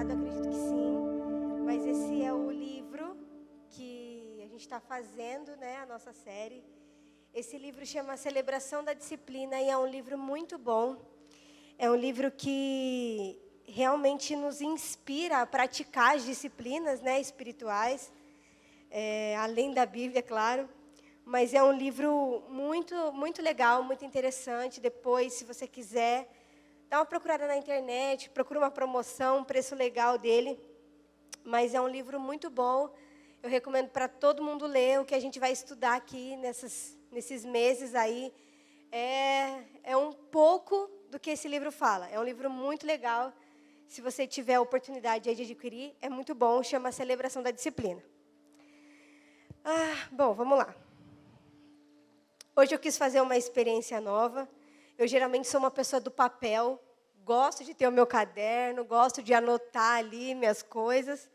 falado, acredito que sim. Mas esse é o livro que a gente está fazendo, né, a nossa série. Esse livro chama Celebração da Disciplina e é um livro muito bom. É um livro que realmente nos inspira a praticar as disciplinas, né, espirituais, além da Bíblia, claro. Mas é um livro muito, muito legal, muito interessante. Depois, se você quiser, dá uma procurada na internet, procura uma promoção, um preço legal dele. Mas é um livro muito bom. Eu recomendo para todo mundo ler. O que a gente vai estudar aqui nesses meses aí é um pouco do que esse livro fala. É um livro muito legal. Se você tiver a oportunidade de adquirir, é muito bom. Chama Celebração da Disciplina. Bom, vamos lá. Hoje eu quis fazer uma experiência nova. Eu geralmente sou uma pessoa do papel, gosto de ter o meu caderno, gosto de anotar ali minhas coisas.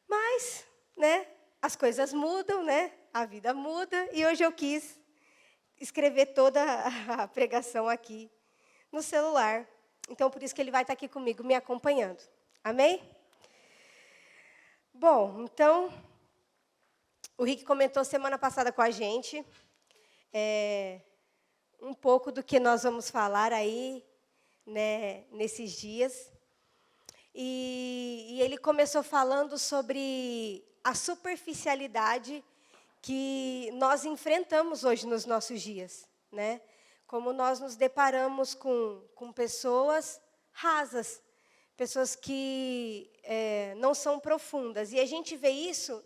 Mas, né, as coisas mudam, né? A vida muda e hoje eu quis escrever toda a pregação aqui no celular. Então, por isso que ele vai estar aqui comigo, me acompanhando. Amém? Bom, então, o Rick comentou semana passada com a gente um pouco do que nós vamos falar aí, né, nesses dias. E ele começou falando sobre a superficialidade que nós enfrentamos hoje nos nossos dias, né? Como nós nos deparamos com pessoas rasas, pessoas que não são profundas. E a gente vê isso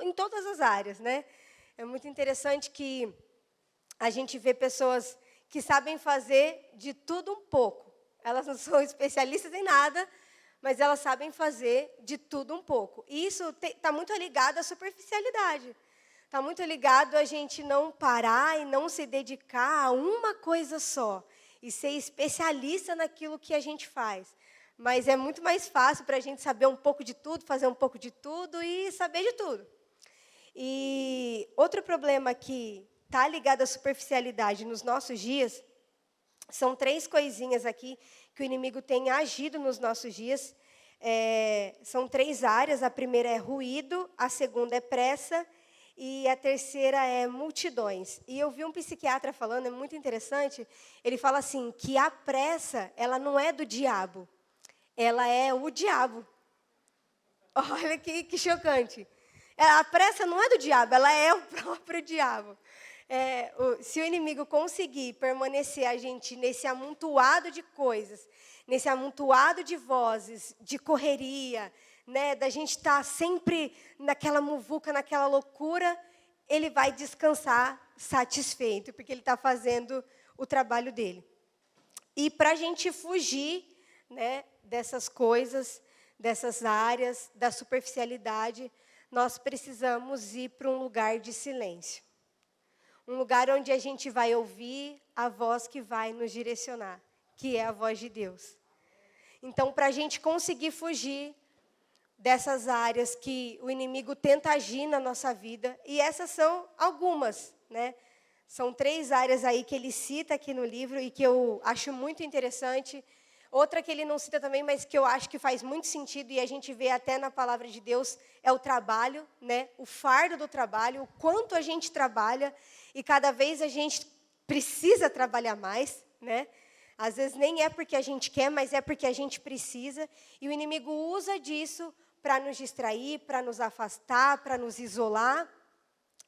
em todas as áreas, né? É muito interessante que a gente vê pessoas que sabem fazer de tudo um pouco. Elas não são especialistas em nada, mas elas sabem fazer de tudo um pouco. E isso está muito ligado à superficialidade. Está muito ligado a gente não parar e não se dedicar a uma coisa só. E ser especialista naquilo que a gente faz. Mas é muito mais fácil para a gente saber um pouco de tudo, fazer um pouco de tudo e saber de tudo. E outro problema que está ligado à superficialidade nos nossos dias são 3 coisinhas aqui que o inimigo tem agido nos nossos dias. São 3 áreas. A primeira é ruído, a segunda é pressa e a terceira é multidões. E eu vi um psiquiatra falando, é muito interessante, ele fala assim, que a pressa, ela não é do diabo, ela é o diabo. Olha que chocante. A pressa não é do diabo, ela é o próprio diabo. Se o inimigo conseguir permanecer a gente nesse amontoado de coisas, nesse amontoado de vozes, de correria, né, da gente estar sempre naquela muvuca, naquela loucura, ele vai descansar satisfeito, porque ele está fazendo o trabalho dele. E para a gente fugir, né, dessas coisas, dessas áreas, da superficialidade, nós precisamos ir para um lugar de silêncio. Um lugar onde a gente vai ouvir a voz que vai nos direcionar, que é a voz de Deus. Então, para a gente conseguir fugir dessas áreas que o inimigo tenta agir na nossa vida, e essas são algumas, né? São 3 áreas aí que ele cita aqui no livro e que eu acho muito interessante. Outra que ele não cita também, mas que eu acho que faz muito sentido, e a gente vê até na palavra de Deus, é o trabalho, né? O fardo do trabalho, o quanto a gente trabalha, e cada vez a gente precisa trabalhar mais, né? Às vezes nem é porque a gente quer, mas é porque a gente precisa, e o inimigo usa disso para nos distrair, para nos afastar, para nos isolar,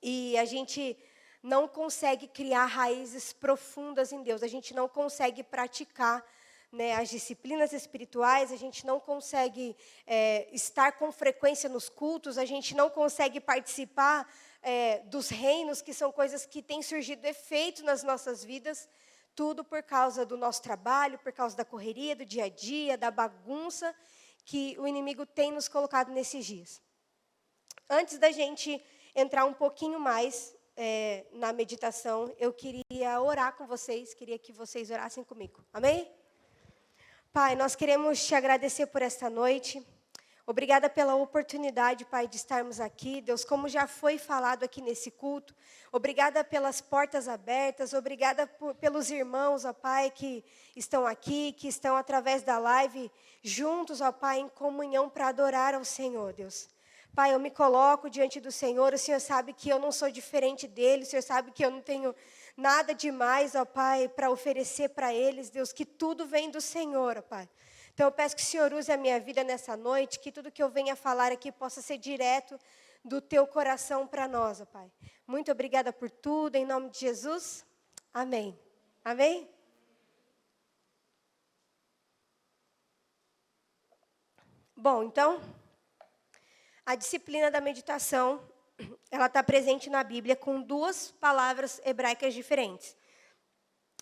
e a gente não consegue criar raízes profundas em Deus, a gente não consegue praticar, né, as disciplinas espirituais, a gente não consegue estar com frequência nos cultos, a gente não consegue participar dos reinos, que são coisas que têm surgido efeito nas nossas vidas, tudo por causa do nosso trabalho, por causa da correria, do dia a dia, da bagunça que o inimigo tem nos colocado nesses dias. Antes da gente entrar um pouquinho mais na meditação, eu queria orar com vocês, queria que vocês orassem comigo. Amém? Pai, nós queremos te agradecer por esta noite. Obrigada pela oportunidade, Pai, de estarmos aqui. Deus, como já foi falado aqui nesse culto, obrigada pelas portas abertas, obrigada pelos irmãos, ó Pai, que estão aqui, que estão através da live, juntos, ó Pai, em comunhão para adorar ao Senhor, Deus. Pai, eu me coloco diante do Senhor, o Senhor sabe que eu não sou diferente dele, o Senhor sabe que eu não tenho nada demais, ó Pai, para oferecer para eles, Deus, que tudo vem do Senhor, ó Pai. Então, eu peço que o Senhor use a minha vida nessa noite, que tudo que eu venha falar aqui possa ser direto do teu coração para nós, ó Pai. Muito obrigada por tudo, em nome de Jesus. Amém. Amém? Bom, então, a disciplina da meditação, ela está presente na Bíblia com duas palavras hebraicas diferentes.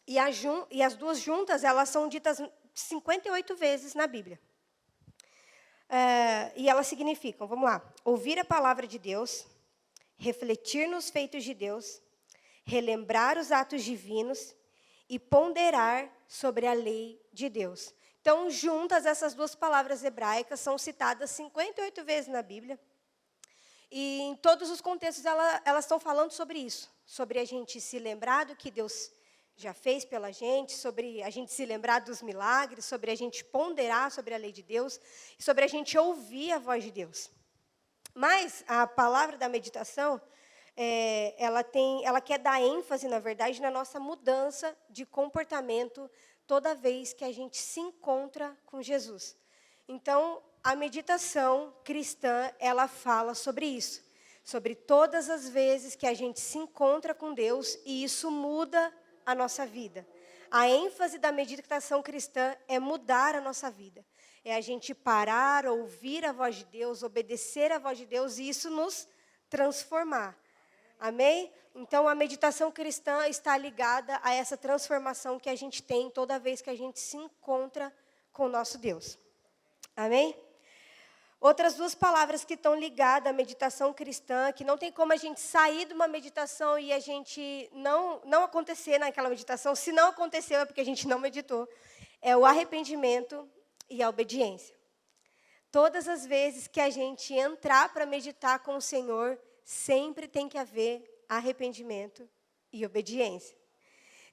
E as duas juntas, elas são ditas 58 vezes na Bíblia. E elas significam, vamos lá, ouvir a palavra de Deus, refletir nos feitos de Deus, relembrar os atos divinos e ponderar sobre a lei de Deus. Então, juntas, essas duas palavras hebraicas são citadas 58 vezes na Bíblia. E em todos os contextos elas estão falando sobre isso, sobre a gente se lembrar do que Deus já fez pela gente, sobre a gente se lembrar dos milagres, sobre a gente ponderar sobre a lei de Deus, e sobre a gente ouvir a voz de Deus. Mas a palavra da meditação, ela quer dar ênfase, na verdade, na nossa mudança de comportamento toda vez que a gente se encontra com Jesus. Então, a meditação cristã, ela fala sobre isso, sobre todas as vezes que a gente se encontra com Deus e isso muda a nossa vida. A ênfase da meditação cristã é mudar a nossa vida. É a gente parar, ouvir a voz de Deus, obedecer a voz de Deus e isso nos transformar. Amém? Então, a meditação cristã está ligada a essa transformação que a gente tem toda vez que a gente se encontra com o nosso Deus. Amém? Outras duas palavras que estão ligadas à meditação cristã, que não tem como a gente sair de uma meditação e a gente não acontecer naquela meditação, se não aconteceu é porque a gente não meditou, é o arrependimento e a obediência. Todas as vezes que a gente entrar para meditar com o Senhor, sempre tem que haver arrependimento e obediência.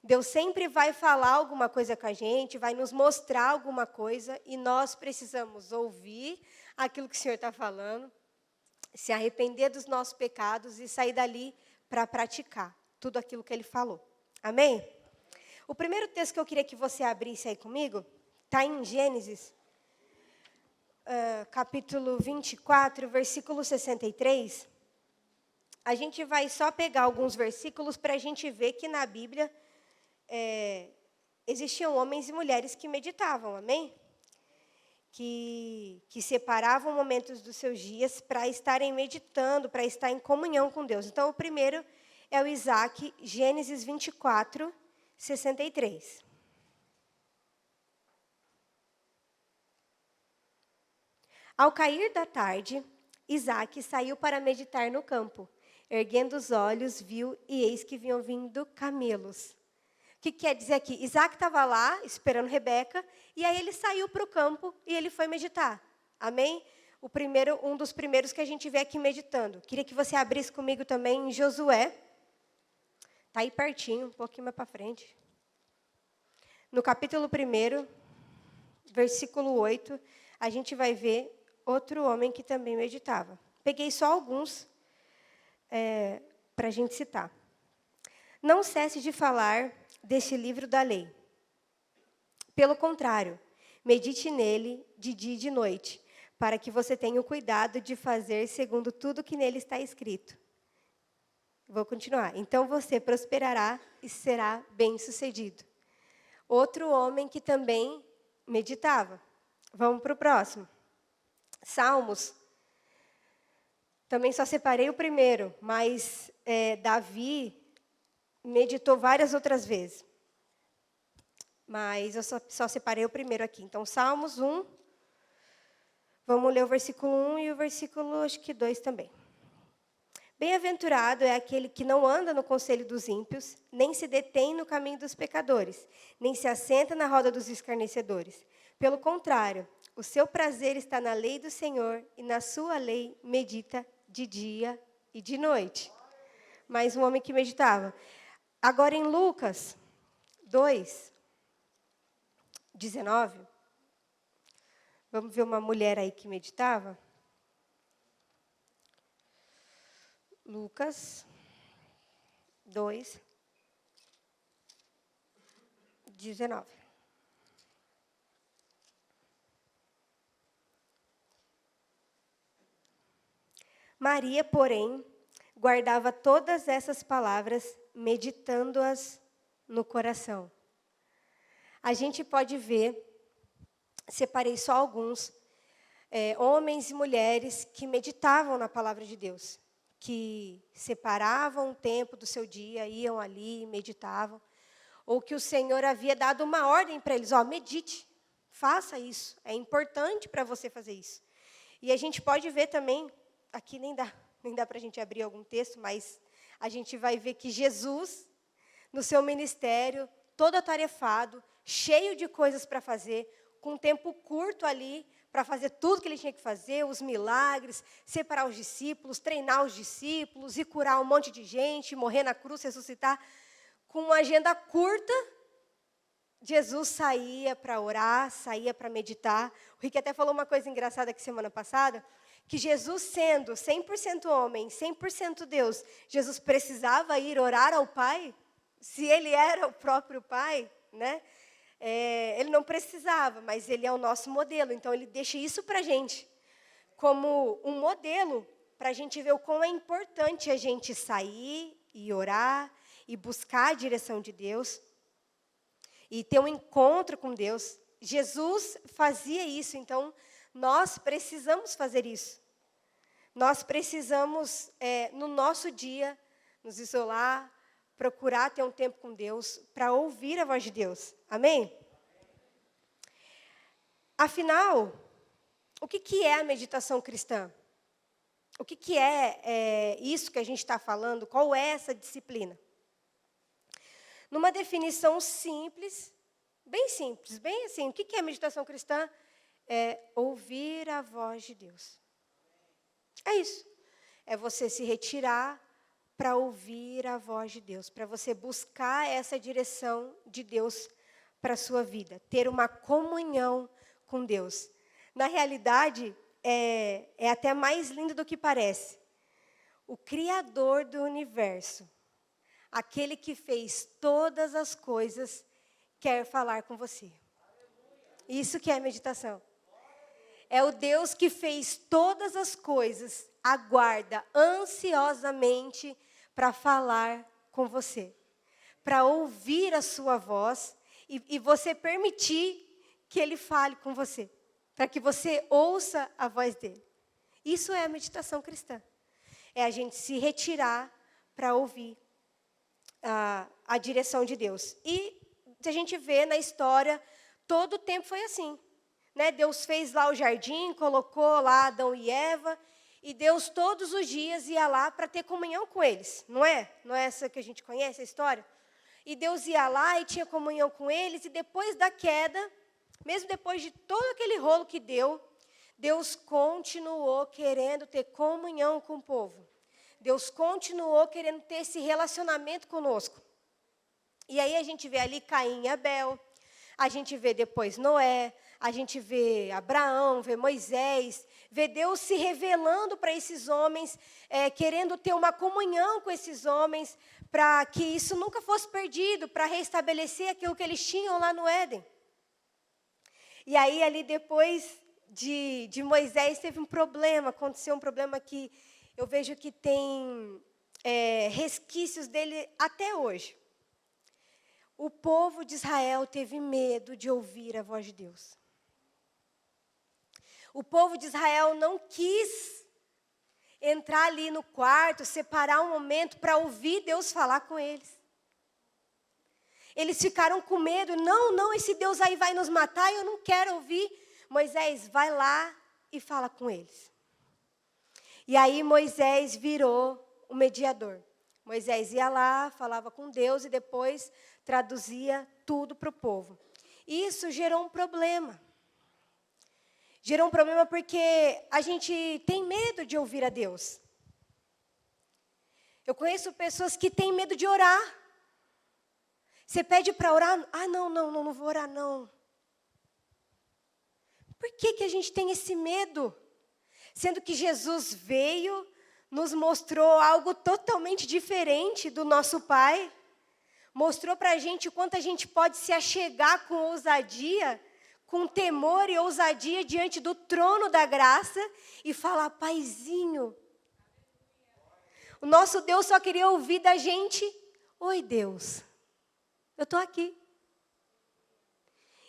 Deus sempre vai falar alguma coisa com a gente, vai nos mostrar alguma coisa, e nós precisamos ouvir aquilo que o Senhor está falando, se arrepender dos nossos pecados e sair dali para praticar tudo aquilo que Ele falou. Amém? O primeiro texto que eu queria que você abrisse aí comigo, está em Gênesis, capítulo 24, versículo 63. A gente vai só pegar alguns versículos para a gente ver que na Bíblia existiam homens e mulheres que meditavam, amém? Que separavam momentos dos seus dias para estarem meditando, para estar em comunhão com Deus. Então, o primeiro é o Isaac, Gênesis 24, 63. Ao cair da tarde, Isaac saiu para meditar no campo. Erguendo os olhos, viu, e eis que vinham vindo camelos. O que quer dizer aqui? Isaac estava lá, esperando Rebeca, e aí ele saiu para o campo e ele foi meditar. Amém? Um dos primeiros que a gente vê aqui meditando. Queria que você abrisse comigo também em Josué. Está aí pertinho, um pouquinho mais para frente. No capítulo 1, versículo 8, a gente vai ver outro homem que também meditava. Peguei só alguns para a gente citar. Não cesse de falar deste livro da lei. Pelo contrário, medite nele de dia e de noite, para que você tenha o cuidado de fazer segundo tudo que nele está escrito. Vou continuar. Então você prosperará e será bem-sucedido. Outro homem que também meditava. Vamos para o próximo. Salmos. Também só separei o primeiro, mas Davi meditou várias outras vezes. Mas eu só separei o primeiro aqui. Então, Salmos 1. Vamos ler o versículo 1 e o versículo, acho que 2 também. Bem-aventurado é aquele que não anda no conselho dos ímpios, nem se detém no caminho dos pecadores, nem se assenta na roda dos escarnecedores. Pelo contrário, O seu prazer está na lei do Senhor, e na sua lei medita de dia e de noite. Mais um homem que meditava. Agora em Lucas 2, 19. Vamos ver uma mulher aí que meditava. Lucas 2, 19. Maria, porém, guardava todas essas palavras, meditando-as no coração. A gente pode ver, separei só alguns, homens e mulheres que meditavam na palavra de Deus, que separavam um tempo do seu dia, iam ali, meditavam, ou que o Senhor havia dado uma ordem para eles, medite, faça isso, é importante para você fazer isso. E a gente pode ver também, aqui nem dá para a gente abrir algum texto, mas a gente vai ver que Jesus, no seu ministério, todo atarefado, cheio de coisas para fazer, com um tempo curto ali, para fazer tudo que ele tinha que fazer, os milagres, separar os discípulos, treinar os discípulos, e curar um monte de gente, morrer na cruz, ressuscitar. Com uma agenda curta, Jesus saía para orar, saía para meditar. O Rick até falou uma coisa engraçada aqui semana passada, que Jesus, sendo 100% homem, 100% Deus, Jesus precisava ir orar ao Pai, se ele era o próprio Pai, né? Ele não precisava, mas ele é o nosso modelo, então ele deixa isso para a gente, como um modelo, para a gente ver o quão é importante a gente sair e orar, e buscar a direção de Deus, e ter um encontro com Deus. Jesus fazia isso, então nós precisamos fazer isso. Nós precisamos, no nosso dia, nos isolar, procurar ter um tempo com Deus, para ouvir a voz de Deus. Amém? Afinal, o que é a meditação cristã? O que é isso que a gente está falando? Qual é essa disciplina? Numa definição simples, bem assim, o que é meditação cristã? É ouvir a voz de Deus. É isso. É você se retirar para ouvir a voz de Deus, para você buscar essa direção de Deus para a sua vida, ter uma comunhão com Deus. Na realidade, é até mais lindo do que parece. O Criador do universo, aquele que fez todas as coisas, quer falar com você. Isso que é meditação. É o Deus que fez todas as coisas, aguarda ansiosamente para falar com você, para ouvir a sua voz e você permitir que Ele fale com você, para que você ouça a voz dEle. Isso é a meditação cristã. É a gente se retirar para ouvir a direção de Deus. E a gente vê na história, todo o tempo foi assim. Né? Deus fez lá o jardim, colocou lá Adão e Eva, e Deus todos os dias ia lá para ter comunhão com eles, não é? Não é essa que a gente conhece, a história? E Deus ia lá e tinha comunhão com eles, e depois da queda, mesmo depois de todo aquele rolo que deu, Deus continuou querendo ter comunhão com o povo. Deus continuou querendo ter esse relacionamento conosco. E aí a gente vê ali Caim e Abel, a gente vê depois Noé, a gente vê Abraão, vê Moisés, vê Deus se revelando para esses homens, querendo ter uma comunhão com esses homens, para que isso nunca fosse perdido, para restabelecer aquilo que eles tinham lá no Éden. E aí, ali depois de Moisés, teve um problema, aconteceu um problema que eu vejo que tem resquícios dele até hoje. O povo de Israel teve medo de ouvir a voz de Deus. O povo de Israel não quis entrar ali no quarto, separar um momento para ouvir Deus falar com eles. Eles ficaram com medo. Não, esse Deus aí vai nos matar e eu não quero ouvir. Moisés, vai lá e fala com eles. E aí Moisés virou o mediador. Moisés ia lá, falava com Deus e depois traduzia tudo para o povo. Isso gerou um problema. Gerou um problema porque a gente tem medo de ouvir a Deus. Eu conheço pessoas que têm medo de orar. Você pede para orar, não vou orar não. Por que a gente tem esse medo? Sendo que Jesus veio, nos mostrou algo totalmente diferente do nosso Pai. Mostrou para a gente o quanto a gente pode se achegar com ousadia, com temor e ousadia diante do trono da graça e falar, Paizinho. O nosso Deus só queria ouvir da gente, oi Deus, eu estou aqui.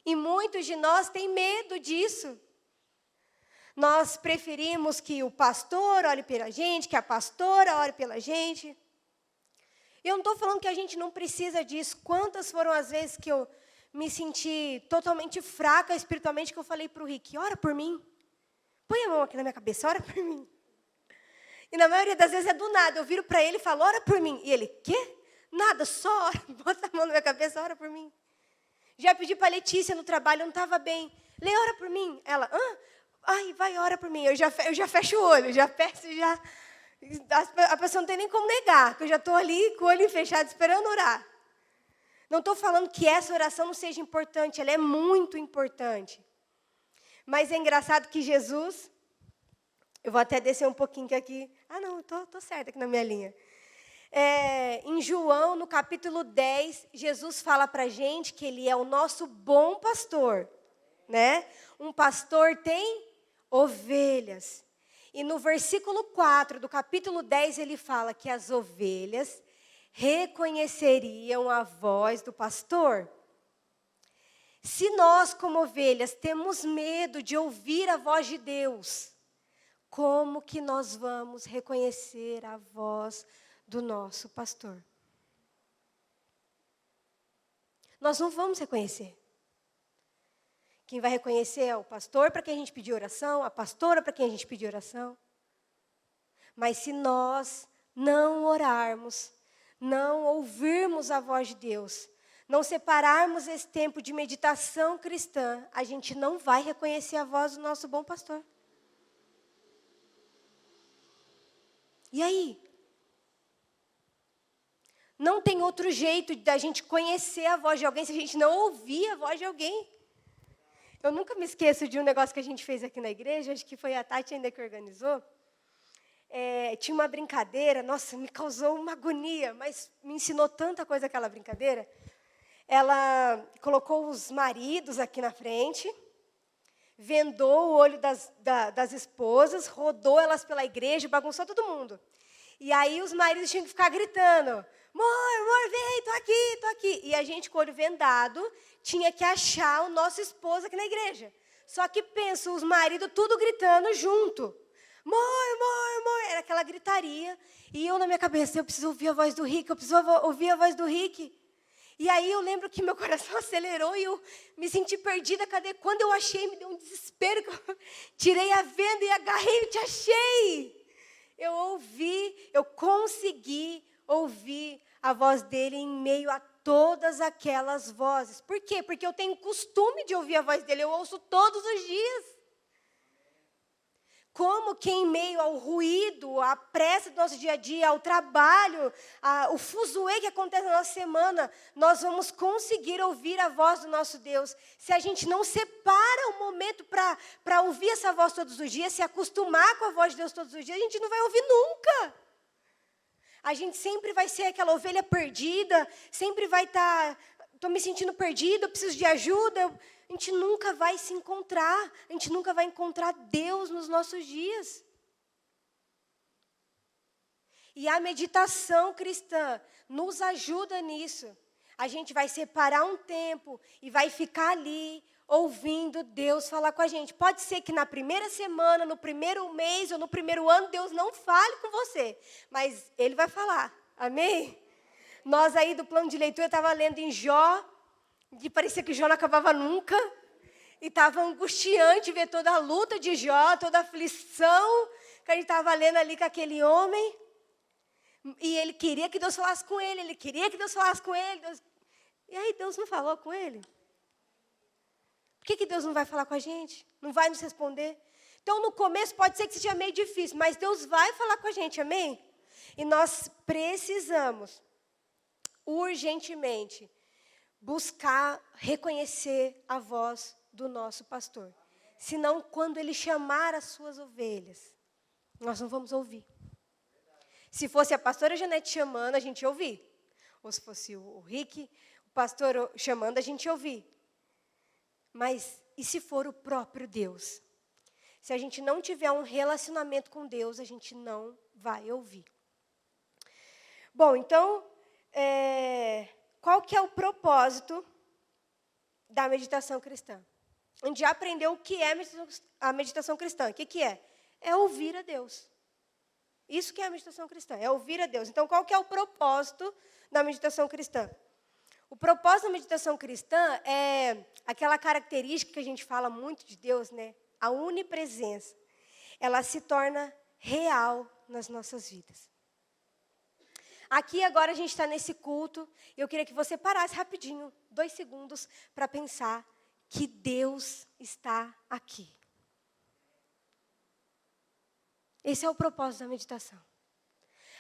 E muitos de nós têm medo disso. Nós preferimos que o pastor ore pela gente, que a pastora ore pela gente. Eu não estou falando que a gente não precisa disso. Quantas foram as vezes que eu me senti totalmente fraca espiritualmente, que eu falei para o Rick, ora por mim. Põe a mão aqui na minha cabeça, ora por mim. E na maioria das vezes é do nada. Eu viro para ele e falo, ora por mim. E ele, quê? Nada, só ora. Bota a mão na minha cabeça, ora por mim. Já pedi para a Letícia no trabalho, eu não estava bem. Lê, ora por mim. Ela, ai, vai, ora por mim. Eu já fecho o olho, já peço, já... A pessoa não tem nem como negar, que eu já estou ali com o olho fechado, esperando orar. Não estou falando que essa oração não seja importante, ela é muito importante. Mas é engraçado que Jesus... Eu vou até descer um pouquinho aqui. Não, estou certa aqui na minha linha. Em João, no capítulo 10, Jesus fala para a gente que Ele é o nosso bom pastor. Né? Um pastor tem ovelhas. E no versículo 4 do capítulo 10, ele fala que as ovelhas reconheceriam a voz do pastor. Se nós, como ovelhas, temos medo de ouvir a voz de Deus, como que nós vamos reconhecer a voz do nosso pastor? Nós não vamos reconhecer. Quem vai reconhecer é o pastor para quem a gente pediu oração, a pastora para quem a gente pediu oração. Mas se nós não orarmos, não ouvirmos a voz de Deus, não separarmos esse tempo de meditação cristã, a gente não vai reconhecer a voz do nosso bom pastor. E aí? Não tem outro jeito da gente conhecer a voz de alguém se a gente não ouvir a voz de alguém. Eu nunca me esqueço de um negócio que a gente fez aqui na igreja, acho que foi a Tati ainda que organizou. Tinha uma brincadeira, nossa, me causou uma agonia, mas me ensinou tanta coisa aquela brincadeira. Ela colocou os maridos aqui na frente, vendou o olho das esposas, rodou elas pela igreja, bagunçou todo mundo. E aí os maridos tinham que ficar gritando, amor, vem, tô aqui. E a gente, com o olho vendado, tinha que achar o nosso esposo aqui na igreja. Só que pensa, os maridos tudo gritando junto. Amor, era aquela gritaria. E eu na minha cabeça, eu preciso ouvir a voz do Rick, E aí eu lembro que meu coração acelerou e eu me senti perdida. Cadê? Quando eu achei, me deu um desespero. Eu tirei a venda e agarrei, eu te achei. Eu consegui ouvir a voz dele em meio a todas aquelas vozes. Por quê? Porque eu tenho costume de ouvir a voz dele, eu ouço todos os dias. Como que em meio ao ruído, à pressa do nosso dia a dia, ao trabalho, o fuzuê que acontece na nossa semana, nós vamos conseguir ouvir a voz do nosso Deus. Se a gente não separa um momento para ouvir essa voz todos os dias, se acostumar com a voz de Deus todos os dias, a gente não vai ouvir nunca. A gente sempre vai ser aquela ovelha perdida, sempre vai estar, estou me sentindo perdida, eu preciso de ajuda. A gente nunca vai se encontrar, a gente nunca vai encontrar Deus nos nossos dias. E a meditação cristã nos ajuda nisso. A gente vai separar um tempo e vai ficar ali ouvindo Deus falar com a gente. Pode ser que na primeira semana, no primeiro mês ou no primeiro ano, Deus não fale com você, mas Ele vai falar. Amém? Nós aí do plano de leitura, estava lendo em Jó, que parecia que Jó não acabava nunca. E estava angustiante ver toda a luta de Jó, toda a aflição que a gente estava lendo ali com aquele homem. E ele queria que Deus falasse com ele, E aí Deus não falou com ele. Por que Deus não vai falar com a gente? Não vai nos responder? Então, no começo, pode ser que seja meio difícil, mas Deus vai falar com a gente, amém? E nós precisamos, urgentemente, buscar reconhecer a voz do nosso pastor. Senão, quando ele chamar as suas ovelhas, nós não vamos ouvir. Se fosse a pastora Janete chamando, a gente ia ouvir. Ou se fosse o Rick, o pastor chamando, a gente ia ouvir. Mas, e se for o próprio Deus? Se a gente não tiver um relacionamento com Deus, a gente não vai ouvir. Bom, então, qual que é o propósito da meditação cristã? A gente já aprendeu o que é a meditação cristã. O que é? É ouvir a Deus. Isso que é a meditação cristã, é ouvir a Deus. Então, qual que é o propósito da meditação cristã? O propósito da meditação cristã é aquela característica que a gente fala muito de Deus, né? A onipresença. Ela se torna real nas nossas vidas. Aqui agora a gente está nesse culto, e eu queria que você parasse rapidinho, 2 segundos, para pensar que Deus está aqui. Esse é o propósito da meditação.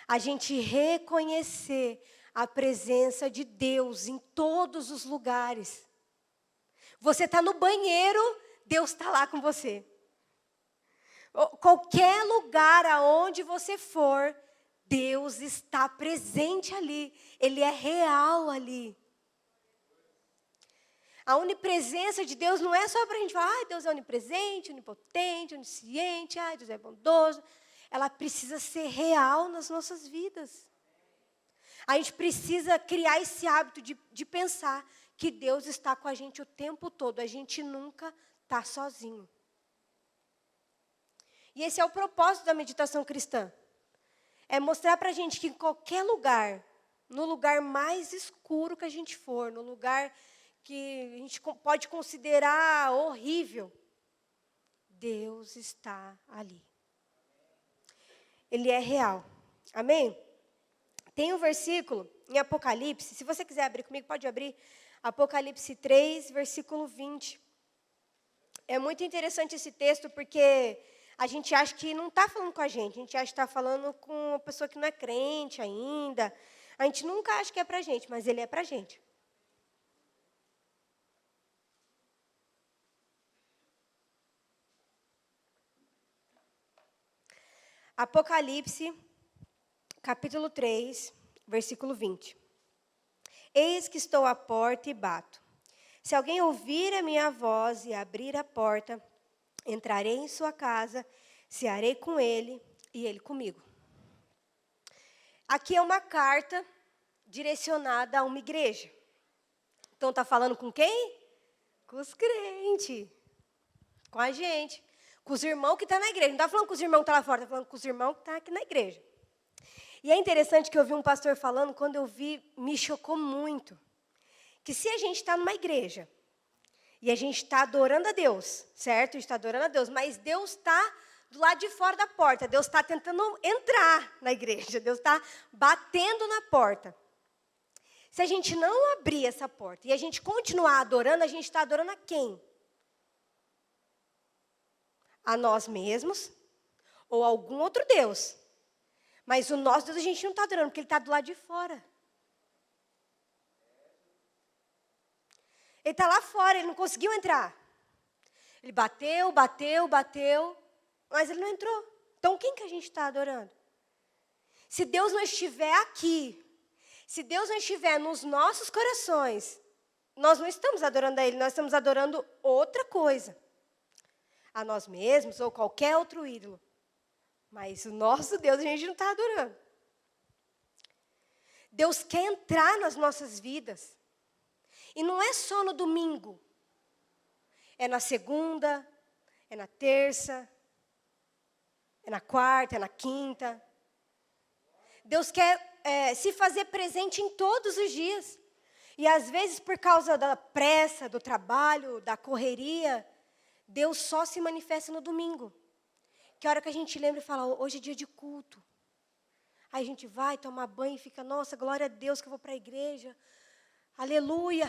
A gente reconhecer a presença de Deus em todos os lugares. Você está no banheiro, Deus está lá com você. Qualquer lugar aonde você for, Deus está presente ali. Ele é real ali. A onipresença de Deus não é só para a gente falar, Deus é onipresente, onipotente, onisciente, Deus é bondoso. Ela precisa ser real nas nossas vidas. A gente precisa criar esse hábito de pensar que Deus está com a gente o tempo todo. A gente nunca está sozinho. E esse é o propósito da meditação cristã. É mostrar para a gente que em qualquer lugar, no lugar mais escuro que a gente for, no lugar que a gente pode considerar horrível, Deus está ali. Ele é real. Amém? Tem um versículo em Apocalipse, se você quiser abrir comigo, pode abrir. Apocalipse 3, versículo 20. É muito interessante esse texto, porque a gente acha que não está falando com a gente acha que está falando com uma pessoa que não é crente ainda. A gente nunca acha que é para a gente, mas ele é para a gente. Apocalipse, capítulo 3, versículo 20. Eis que estou à porta e bato. Se alguém ouvir a minha voz e abrir a porta, entrarei em sua casa, cearei com ele e ele comigo. Aqui é uma carta direcionada a uma igreja. Então, está falando com quem? Com os crentes. Com a gente. Com os irmãos que estão na igreja. Não está falando com os irmãos que estão lá fora, está falando com os irmãos que estão aqui na igreja. E é interessante que eu vi um pastor falando, quando eu vi, me chocou muito. Que se a gente está numa igreja, e a gente está adorando a Deus, certo? A gente está adorando a Deus, mas Deus está do lado de fora da porta. Deus está tentando entrar na igreja. Deus está batendo na porta. Se a gente não abrir essa porta e a gente continuar adorando, a gente está adorando a quem? A nós mesmos ou a algum outro Deus. Mas o nosso Deus a gente não está adorando, porque Ele está do lado de fora. Ele está lá fora, Ele não conseguiu entrar. Ele bateu, mas Ele não entrou. Então, quem que a gente está adorando? Se Deus não estiver aqui, se Deus não estiver nos nossos corações, nós não estamos adorando a Ele, nós estamos adorando outra coisa. A nós mesmos ou qualquer outro ídolo. Mas o nosso Deus a gente não está adorando. Deus quer entrar nas nossas vidas. E não é só no domingo. É na segunda, é na terça, é na quarta, é na quinta. Deus quer se fazer presente em todos os dias. E às vezes por causa da pressa, do trabalho, da correria, Deus só se manifesta no domingo. Que a hora que a gente lembra e fala, hoje é dia de culto. Aí a gente vai tomar banho e fica, nossa, glória a Deus que eu vou para a igreja. Aleluia.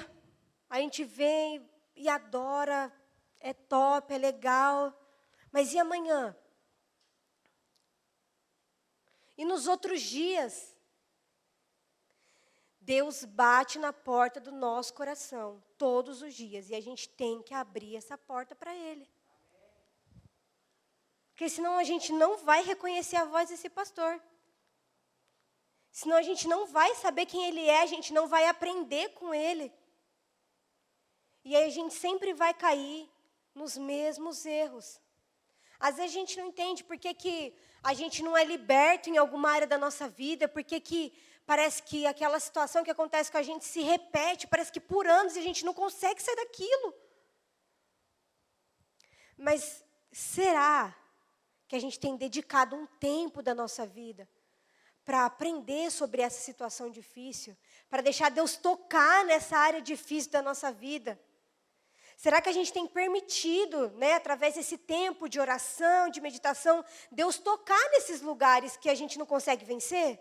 Aí a gente vem e adora, é top, é legal, mas e amanhã? E nos outros dias? Deus bate na porta do nosso coração todos os dias e a gente tem que abrir essa porta para Ele. Porque senão a gente não vai reconhecer a voz desse pastor. Senão a gente não vai saber quem ele é, a gente não vai aprender com ele. E aí a gente sempre vai cair nos mesmos erros. Às vezes a gente não entende por que a gente não é liberto em alguma área da nossa vida, por que parece que aquela situação que acontece com a gente se repete, parece que por anos a gente não consegue sair daquilo. Mas será que a gente tem dedicado um tempo da nossa vida para aprender sobre essa situação difícil, para deixar Deus tocar nessa área difícil da nossa vida? Será que a gente tem permitido, através desse tempo de oração, de meditação, Deus tocar nesses lugares que a gente não consegue vencer?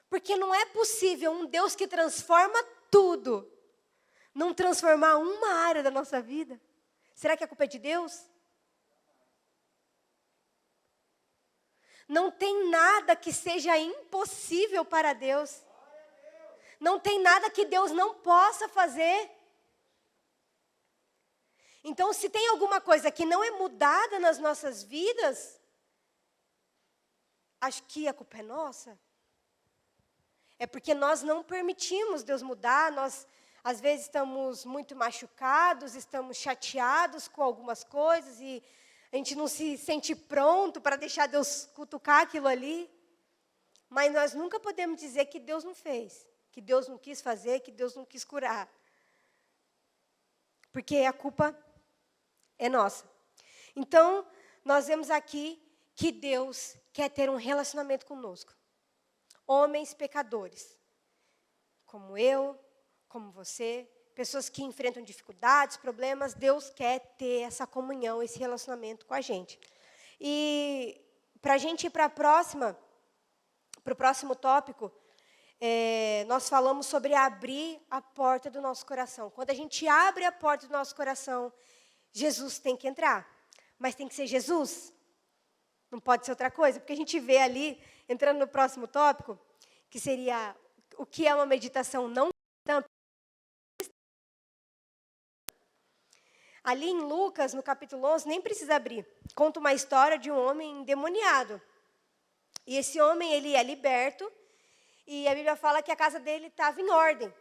Porque não é possível um Deus que transforma tudo, não transformar uma área da nossa vida. Será que a culpa é de Deus? Não tem nada que seja impossível para Deus. Não tem nada que Deus não possa fazer. Então, se tem alguma coisa que não é mudada nas nossas vidas, acho que a culpa é nossa. É porque nós não permitimos Deus mudar, nós às vezes estamos muito machucados, estamos chateados com algumas coisas e a gente não se sente pronto para deixar Deus cutucar aquilo ali. Mas nós nunca podemos dizer que Deus não fez, que Deus não quis fazer, que Deus não quis curar. Porque a culpa é nossa. Então, nós vemos aqui que Deus quer ter um relacionamento conosco. Homens pecadores, como eu, como você, pessoas que enfrentam dificuldades, problemas, Deus quer ter essa comunhão, esse relacionamento com a gente. E para a gente ir para o próximo tópico, nós falamos sobre abrir a porta do nosso coração. Quando a gente abre a porta do nosso coração, Jesus tem que entrar. Mas tem que ser Jesus. Não pode ser outra coisa, porque a gente vê ali, entrando no próximo tópico, que seria o que é uma meditação não cristã. Ali em Lucas, no capítulo 11, nem precisa abrir. Conta uma história de um homem endemoniado. E esse homem, ele é liberto, e a Bíblia fala que a casa dele estava em ordem.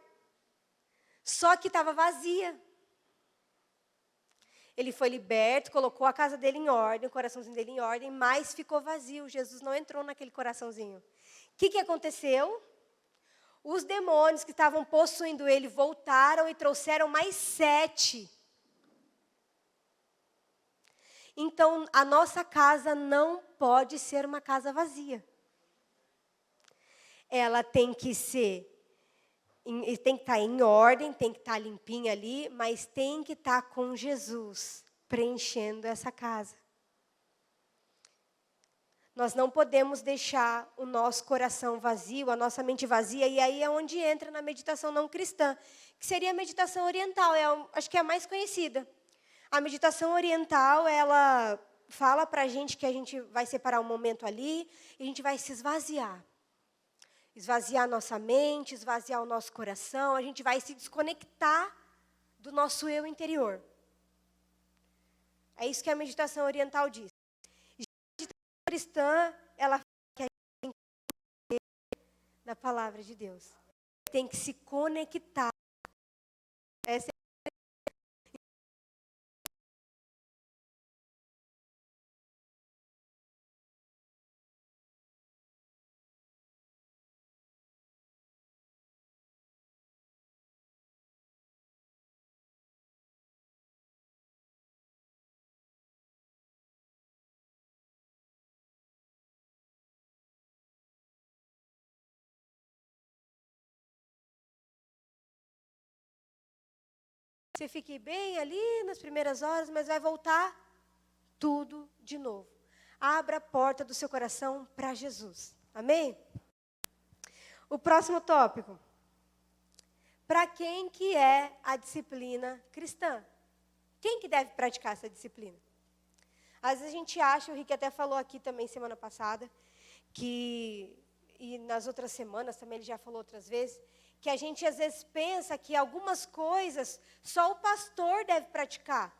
Só que estava vazia. Ele foi liberto, colocou a casa dele em ordem, o coraçãozinho dele em ordem, mas ficou vazio. Jesus não entrou naquele coraçãozinho. O que aconteceu? Os demônios que estavam possuindo ele voltaram e trouxeram mais 7. Então, a nossa casa não pode ser uma casa vazia. Ela tem que estar em ordem, tem que estar limpinha ali, mas tem que estar com Jesus, preenchendo essa casa. Nós não podemos deixar o nosso coração vazio, a nossa mente vazia, e aí é onde entra na meditação não cristã, que seria a meditação oriental, acho que é a mais conhecida. A meditação oriental, ela fala para a gente que a gente vai separar um momento ali, e a gente vai se esvaziar. Esvaziar a nossa mente, esvaziar o nosso coração, a gente vai se desconectar do nosso eu interior. É isso que a meditação oriental diz. A meditação cristã, ela fala que a gente tem que viver na palavra de Deus. Tem que se conectar. Essa é Você fique bem ali nas primeiras horas, mas vai voltar tudo de novo. Abra a porta do seu coração para Jesus. Amém? O próximo tópico. Para quem que é a disciplina cristã? Quem que deve praticar essa disciplina? Às vezes a gente acha, o Rick até falou aqui também semana passada, e nas outras semanas também ele já falou outras vezes, que a gente às vezes pensa que algumas coisas só o pastor deve praticar,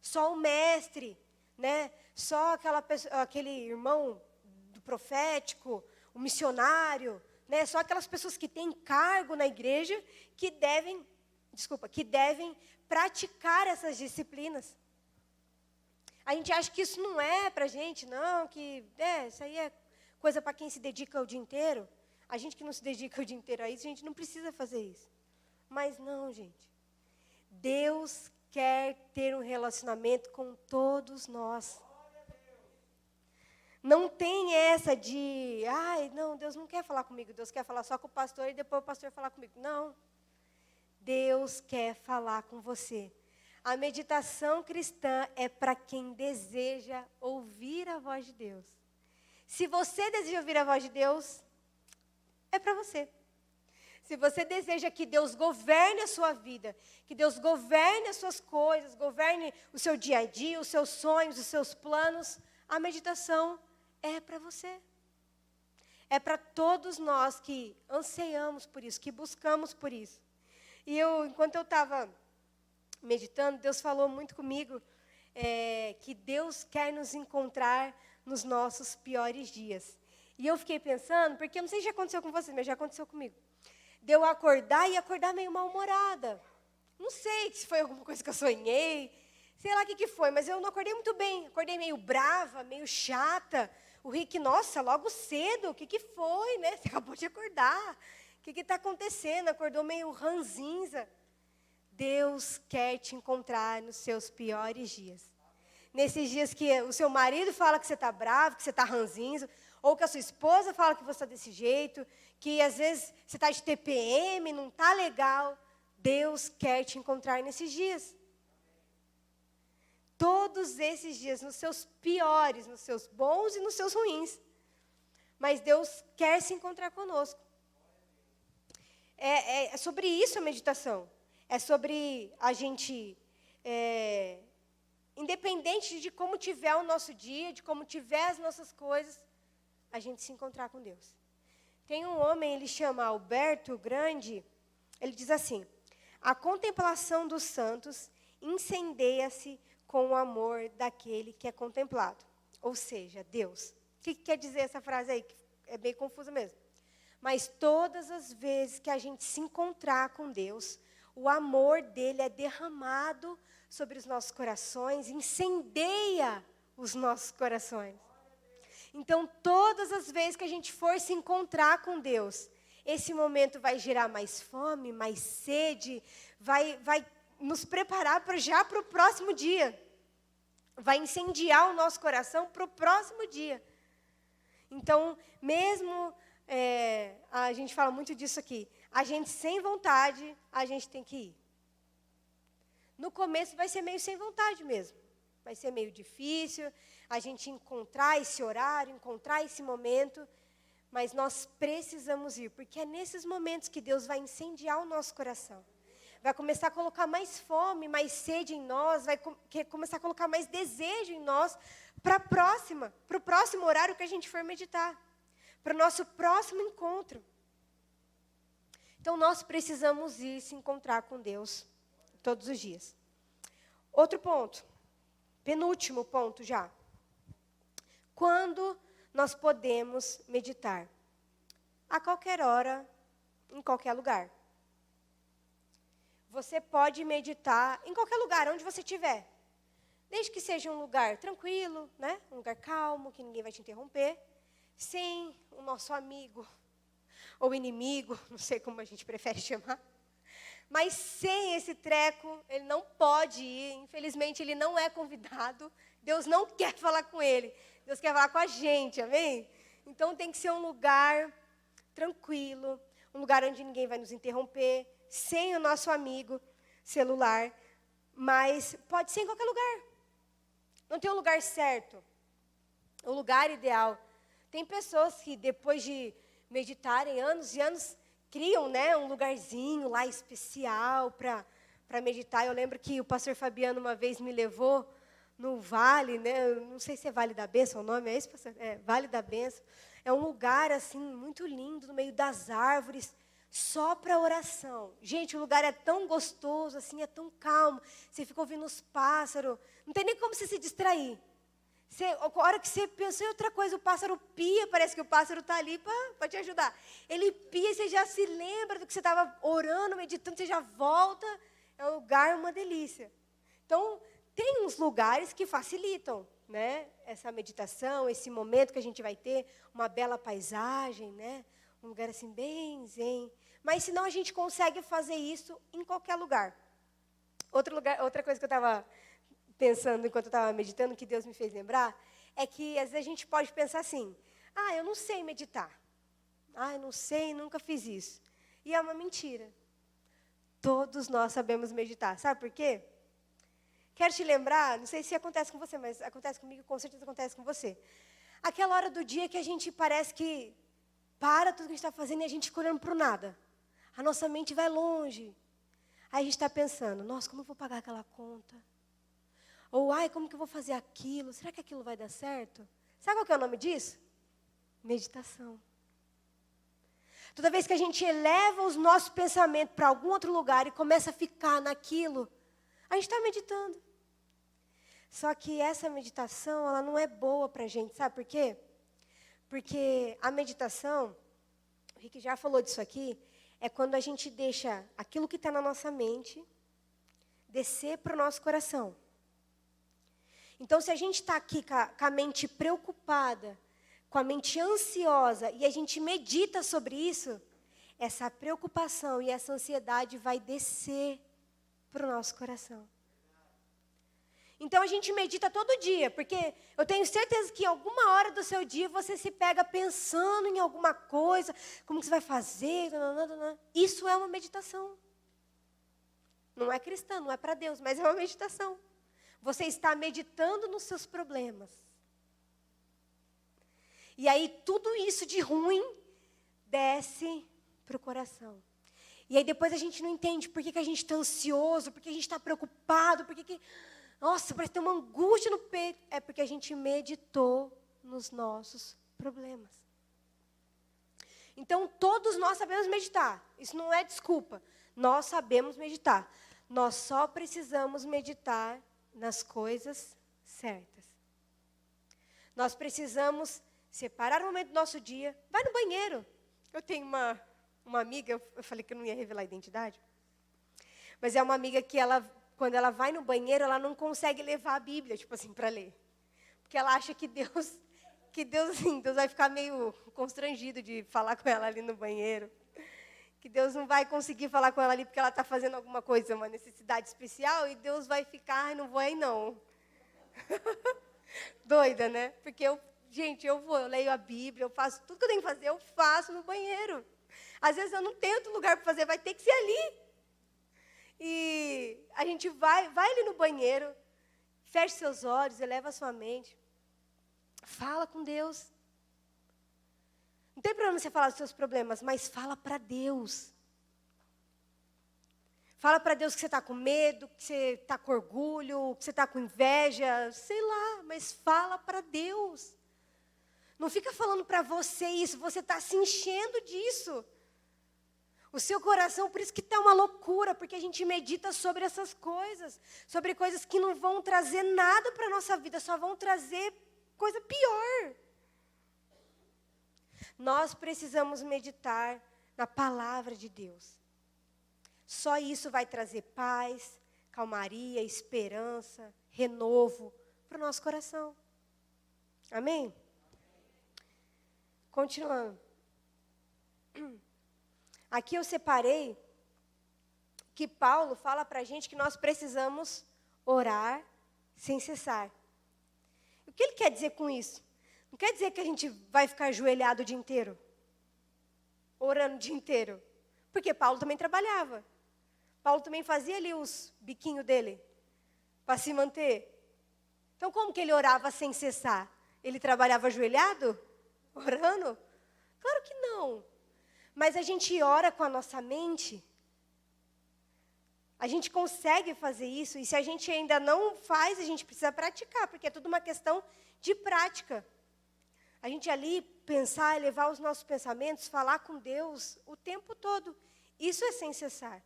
só o mestre, né? Só aquele irmão do profético, o missionário, né? Só aquelas pessoas que têm cargo na igreja que devem praticar essas disciplinas. A gente acha que isso não é para a gente, não, isso aí é coisa para quem se dedica o dia inteiro. A gente que não se dedica o dia inteiro a isso, a gente não precisa fazer isso. Mas não, gente. Deus quer ter um relacionamento com todos nós. Não tem essa de, não, Deus não quer falar comigo, Deus quer falar só com o pastor e depois o pastor falar comigo. Não. Deus quer falar com você. A meditação cristã é para quem deseja ouvir a voz de Deus. Se você deseja ouvir a voz de Deus, é para você. Se você deseja que Deus governe a sua vida, que Deus governe as suas coisas, governe o seu dia a dia, os seus sonhos, os seus planos, a meditação é para você. É para todos nós que anseiamos por isso, que buscamos por isso. E enquanto eu estava meditando, Deus falou muito comigo que Deus quer nos encontrar nos nossos piores dias. E eu fiquei pensando, porque eu não sei se já aconteceu com vocês, mas já aconteceu comigo. De eu acordar e acordar meio mal-humorada. Não sei se foi alguma coisa que eu sonhei, sei lá o que foi, mas eu não acordei muito bem. Acordei meio brava, meio chata. O Rick, nossa, logo cedo, o que foi, né? Você acabou de acordar. O que está acontecendo? Acordou meio ranzinza. Deus quer te encontrar nos seus piores dias. Nesses dias que o seu marido fala que você está bravo, que você está ranzinza, ou que a sua esposa fala que você está desse jeito, que às vezes você está de TPM, não está legal. Deus quer te encontrar nesses dias. Todos esses dias, nos seus piores, nos seus bons e nos seus ruins. Mas Deus quer se encontrar conosco. É sobre isso a meditação. É sobre a gente, independente de como tiver o nosso dia, de como tiver as nossas coisas, a gente se encontrar com Deus. Tem um homem, ele chama Alberto Grande, ele diz assim: a contemplação dos santos incendeia-se com o amor daquele que é contemplado. Ou seja, Deus. O que quer dizer essa frase aí? Que é bem confusa mesmo. Mas todas as vezes que a gente se encontrar com Deus, o amor dele é derramado sobre os nossos corações, incendeia os nossos corações. Então, todas as vezes que a gente for se encontrar com Deus, esse momento vai gerar mais fome, mais sede, vai nos preparar para o próximo dia. Vai incendiar o nosso coração para o próximo dia. Então, mesmo, a gente fala muito disso aqui, a gente sem vontade, a gente tem que ir. No começo vai ser meio sem vontade mesmo. Vai ser meio difícil a gente encontrar esse horário, encontrar esse momento, mas nós precisamos ir, porque é nesses momentos que Deus vai incendiar o nosso coração. Vai começar a colocar mais fome, mais sede em nós, vai começar a colocar mais desejo em nós para o próximo horário que a gente for meditar, para o nosso próximo encontro. Então, nós precisamos ir se encontrar com Deus todos os dias. Outro ponto, penúltimo ponto já. Quando nós podemos meditar? A qualquer hora, em qualquer lugar. Você pode meditar em qualquer lugar, onde você estiver. Desde que seja um lugar tranquilo, né? Um lugar calmo, que ninguém vai te interromper. Sem o nosso amigo ou inimigo, não sei como a gente prefere chamar. Mas sem esse treco, ele não pode ir. Infelizmente, ele não é convidado. Deus não quer falar com ele. Deus quer falar com a gente, amém? Então, tem que ser um lugar tranquilo, um lugar onde ninguém vai nos interromper, sem o nosso amigo celular, mas pode ser em qualquer lugar. Não tem um lugar certo, o lugar ideal. Tem pessoas que, depois de meditarem anos e anos, criam, né, um lugarzinho lá especial meditar. Eu lembro que o pastor Fabiano uma vez me levou no Vale, né? Eu não sei se é Vale da Bênção o nome, é esse, pastor? É, Vale da Bênção. É um lugar, assim, muito lindo, no meio das árvores, só para oração. Gente, o lugar é tão gostoso, assim, é tão calmo. Você fica ouvindo os pássaros, não tem nem como você se distrair. A hora que você pensou em outra coisa, o pássaro pia, parece que o pássaro está ali para te ajudar. Ele pia, você já se lembra do que você estava orando, meditando, você já volta. É um lugar, uma delícia. Então, tem uns lugares que facilitam, né, essa meditação, esse momento que a gente vai ter, uma bela paisagem, né, um lugar assim bem zen. Mas, senão, a gente consegue fazer isso em qualquer lugar. Outra coisa que eu estava pensando enquanto eu estava meditando, que Deus me fez lembrar, é que às vezes a gente pode pensar assim, eu não sei meditar. Eu não sei, nunca fiz isso. E é uma mentira. Todos nós sabemos meditar. Sabe por quê? Quero te lembrar, não sei se acontece com você, mas acontece comigo, com certeza acontece com você. Aquela hora do dia que a gente parece que para tudo que a gente está fazendo e a gente fica olhando para o nada. A nossa mente vai longe. Aí a gente está pensando, nossa, como eu vou pagar aquela conta? Ou, como que eu vou fazer aquilo? Será que aquilo vai dar certo? Sabe qual que é o nome disso? Meditação. Toda vez que a gente eleva os nossos pensamentos para algum outro lugar e começa a ficar naquilo, a gente está meditando. Só que essa meditação, ela não é boa para a gente, sabe por quê? Porque a meditação, o Rick já falou disso aqui, é quando a gente deixa aquilo que está na nossa mente descer para o nosso coração. Então, se a gente está aqui com a mente preocupada, com a mente ansiosa, e a gente medita sobre isso, essa preocupação e essa ansiedade vai descer para o nosso coração. Então, a gente medita todo dia, porque eu tenho certeza que em alguma hora do seu dia você se pega pensando em alguma coisa, como que você vai fazer, isso é uma meditação. Não é cristã, não é para Deus, mas é uma meditação. Você está meditando nos seus problemas. E aí, tudo isso de ruim desce para o coração. E aí, depois a gente não entende por que a gente está ansioso, por que a gente está preocupado, nossa, parece ter uma angústia no peito. É porque a gente meditou nos nossos problemas. Então, todos nós sabemos meditar. Isso não é desculpa. Nós sabemos meditar. Nós só precisamos meditar nas coisas certas. Nós precisamos separar um momento do nosso dia. Vai no banheiro. Eu tenho uma amiga, eu falei que eu não ia revelar a identidade, mas é uma amiga que quando ela vai no banheiro, ela não consegue levar a Bíblia, tipo assim, para ler. Porque ela acha que Deus vai ficar meio constrangido de falar com ela ali no banheiro. Que Deus não vai conseguir falar com ela ali porque ela está fazendo alguma coisa, uma necessidade especial, e Deus vai ficar, não vou aí não. Doida, né? Porque eu leio a Bíblia, eu faço tudo que eu tenho que fazer, eu faço no banheiro. Às vezes eu não tenho outro lugar para fazer, vai ter que ser ali. E a gente vai ali no banheiro, feche seus olhos, eleva a sua mente, fala com Deus. Não tem problema você falar dos seus problemas, mas fala para Deus. Fala para Deus que você está com medo, que você está com orgulho, que você está com inveja, sei lá, mas fala para Deus. Não fica falando para você isso, você está se enchendo disso. O seu coração, por isso que está uma loucura, porque a gente medita sobre essas coisas, sobre coisas que não vão trazer nada para a nossa vida, só vão trazer coisa pior. Nós precisamos meditar na palavra de Deus. Só isso vai trazer paz, calmaria, esperança, renovo para o nosso coração. Amém? Continuando. Aqui eu separei que Paulo fala para a gente que nós precisamos orar sem cessar. O que ele quer dizer com isso? Não quer dizer que a gente vai ficar ajoelhado o dia inteiro, orando o dia inteiro. Porque Paulo também trabalhava. Paulo também fazia ali os biquinhos dele, para se manter. Então, como que ele orava sem cessar? Ele trabalhava ajoelhado? Orando? Claro que não. Mas a gente ora com a nossa mente A gente consegue fazer isso, e se a gente ainda não faz, a gente precisa praticar, porque é tudo uma questão de prática. A gente ali pensar, elevar os nossos pensamentos, falar com Deus o tempo todo. Isso é sem cessar.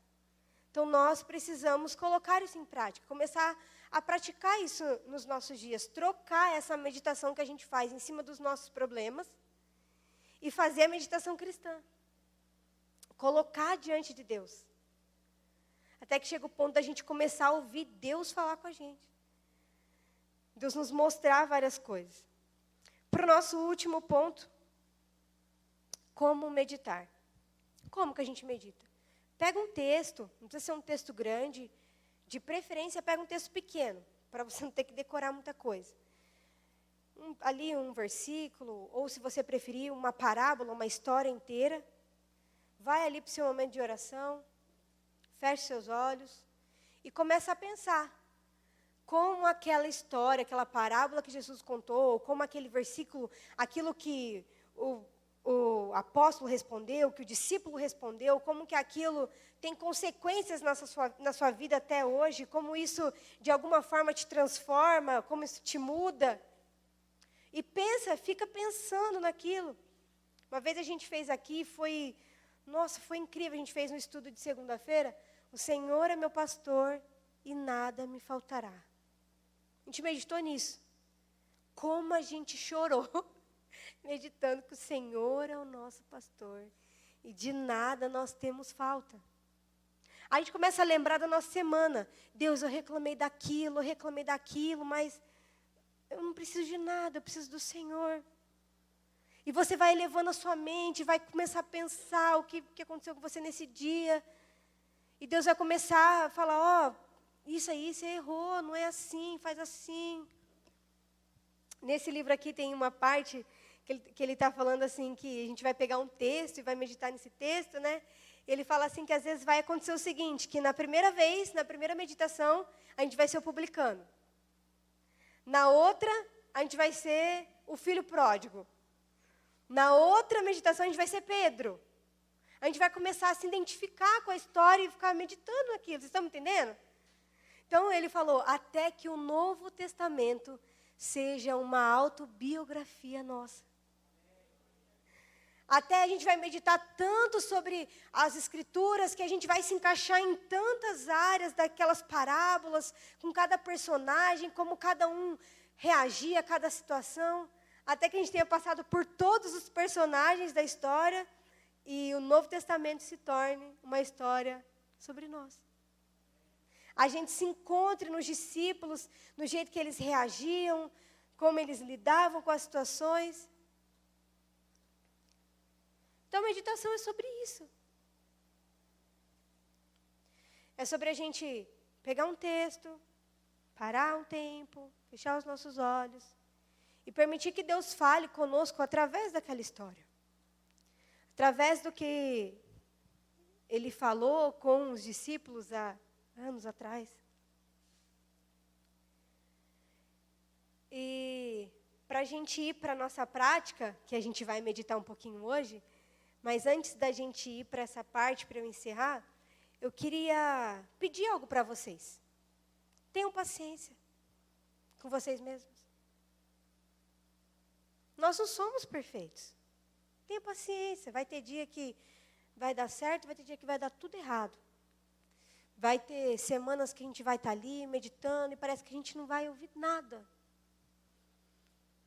Então, nós precisamos colocar isso em prática, começar a praticar isso nos nossos dias, trocar essa meditação que a gente faz em cima dos nossos problemas e fazer a meditação cristã. Colocar diante de Deus. Até que chega o ponto da gente começar a ouvir Deus falar com a gente. Deus nos mostrar várias coisas. Para o nosso último ponto, como meditar. Como que a gente medita? Pega um texto, não precisa ser um texto grande, de preferência pega um texto pequeno, para você não ter que decorar muita coisa. Ali um versículo, ou se você preferir, uma parábola, uma história inteira. Vai ali para o seu momento de oração, feche seus olhos e começa a pensar como aquela história, aquela parábola que Jesus contou, ou como aquele versículo, aquilo que o apóstolo respondeu, que o discípulo respondeu, como que aquilo tem consequências na sua vida até hoje, como isso de alguma forma te transforma, como isso te muda. E fica pensando naquilo. Uma vez a gente fez aqui, foi incrível, a gente fez um estudo de segunda-feira, o Senhor é meu pastor e nada me faltará. A gente meditou nisso. Como a gente chorou, meditando que o Senhor é o nosso pastor e de nada nós temos falta. A gente começa a lembrar da nossa semana. Deus, eu reclamei daquilo, mas eu não preciso de nada, eu preciso do Senhor. E você vai elevando a sua mente, vai começar a pensar o que aconteceu com você nesse dia. E Deus vai começar a falar, isso aí, você errou, não é assim, faz assim. Nesse livro aqui tem uma parte que ele está falando assim, que a gente vai pegar um texto e vai meditar nesse texto, né? Ele fala assim que às vezes vai acontecer o seguinte, que na primeira meditação, a gente vai ser o publicano. Na outra, a gente vai ser o filho pródigo. Na outra meditação, a gente vai ser Pedro. A gente vai começar a se identificar com a história e ficar meditando naquilo. Vocês estão me entendendo? Então, ele falou, até que o Novo Testamento seja uma autobiografia nossa. Até a gente vai meditar tanto sobre as Escrituras, que a gente vai se encaixar em tantas áreas daquelas parábolas, com cada personagem, como cada um reagia a cada situação, até que a gente tenha passado por todos os personagens da história e o Novo Testamento se torne uma história sobre nós. A gente se encontre nos discípulos, no jeito que eles reagiam, como eles lidavam com as situações. Então, a meditação é sobre isso. É sobre a gente pegar um texto, parar um tempo, fechar os nossos olhos e permitir que Deus fale conosco através daquela história. Através do que Ele falou com os discípulos há anos atrás. E para a gente ir para a nossa prática, que a gente vai meditar um pouquinho hoje, mas antes da gente ir para essa parte, para eu encerrar, eu queria pedir algo para vocês. Tenham paciência com vocês mesmos. Nós não somos perfeitos. Tenha paciência. Vai ter dia que vai dar certo, vai ter dia que vai dar tudo errado. Vai ter semanas que a gente vai estar ali meditando e parece que a gente não vai ouvir nada.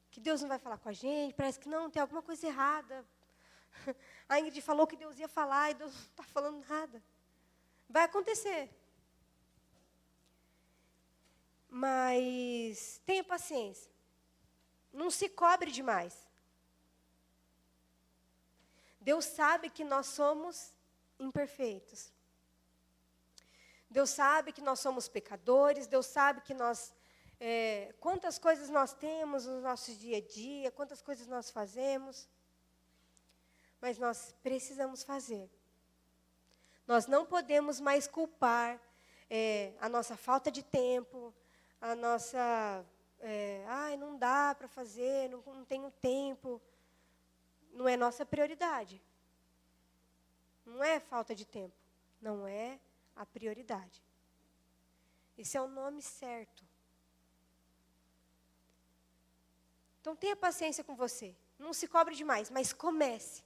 Que Deus não vai falar com a gente, parece que não, tem alguma coisa errada. A Ingrid falou que Deus ia falar e Deus não está falando nada. Vai acontecer. Mas tenha paciência. Não se cobre demais. Deus sabe que nós somos imperfeitos. Deus sabe que nós somos pecadores. Deus sabe que quantas coisas nós temos no nosso dia a dia, quantas coisas nós fazemos. Mas nós precisamos fazer. Nós não podemos mais culpar a nossa falta de tempo, a nossa... não dá para fazer, não tenho tempo. Não é nossa prioridade. Não é falta de tempo. Não é a prioridade. Esse é o nome certo. Então tenha paciência com você. Não se cobre demais, mas comece.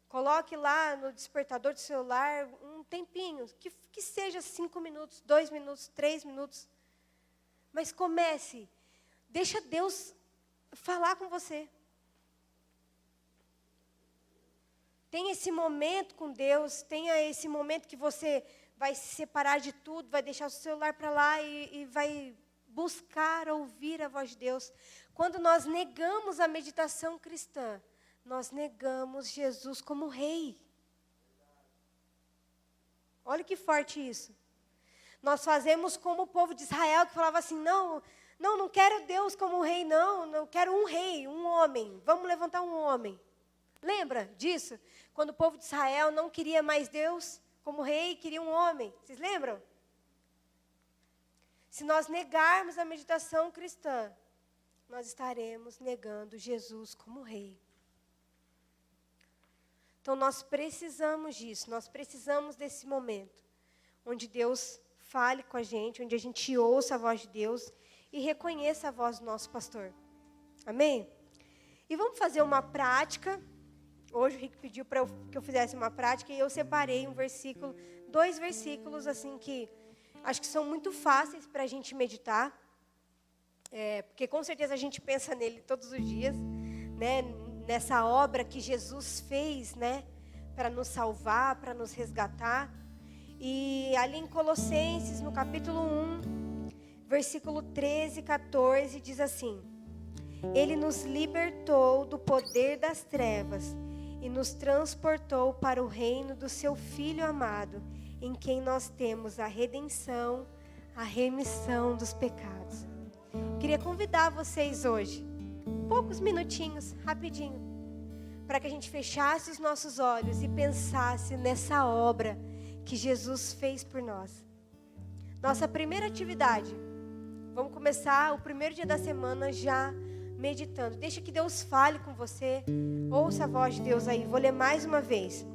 Coloque lá no despertador do celular um tempinho, que seja 5 minutos, 2 minutos, 3 minutos. Mas comece. Deixa Deus falar com você. Tenha esse momento com Deus, tenha esse momento que você vai se separar de tudo, vai deixar o celular para lá e vai buscar ouvir a voz de Deus. Quando nós negamos a meditação cristã, nós negamos Jesus como rei. Olha que forte isso. Nós fazemos como o povo de Israel, que falava assim, não quero Deus como rei, não quero um rei, um homem. Vamos levantar um homem. Lembra disso? Quando o povo de Israel não queria mais Deus como rei, queria um homem. Vocês lembram? Se nós negarmos a meditação cristã, nós estaremos negando Jesus como rei. Então nós precisamos disso, nós precisamos desse momento, onde Deus fale com a gente, onde a gente ouça a voz de Deus e reconheça a voz do nosso pastor. Amém? E vamos fazer uma prática. Hoje o Rick pediu para que eu fizesse uma prática e eu separei um versículo, 2 versículos assim que acho que são muito fáceis para a gente meditar, porque com certeza a gente pensa nele todos os dias, né? Nessa obra que Jesus fez, né? Para nos salvar, para nos resgatar. E ali em Colossenses, no capítulo 1, versículo 13 e 14, diz assim: Ele nos libertou do poder das trevas e nos transportou para o reino do seu Filho amado, em quem nós temos a redenção, a remissão dos pecados. Queria convidar vocês hoje, poucos minutinhos, rapidinho, para que a gente fechasse os nossos olhos e pensasse nessa obra que Jesus fez por nós. Nossa primeira atividade, vamos começar o primeiro dia da semana já meditando. Deixa que Deus fale com você, ouça a voz de Deus aí. Vou ler mais uma vez.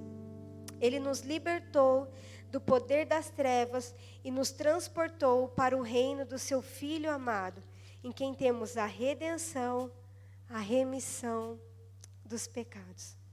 Ele nos libertou do poder das trevas e nos transportou para o reino do seu Filho amado, em quem temos a redenção, a remissão dos pecados.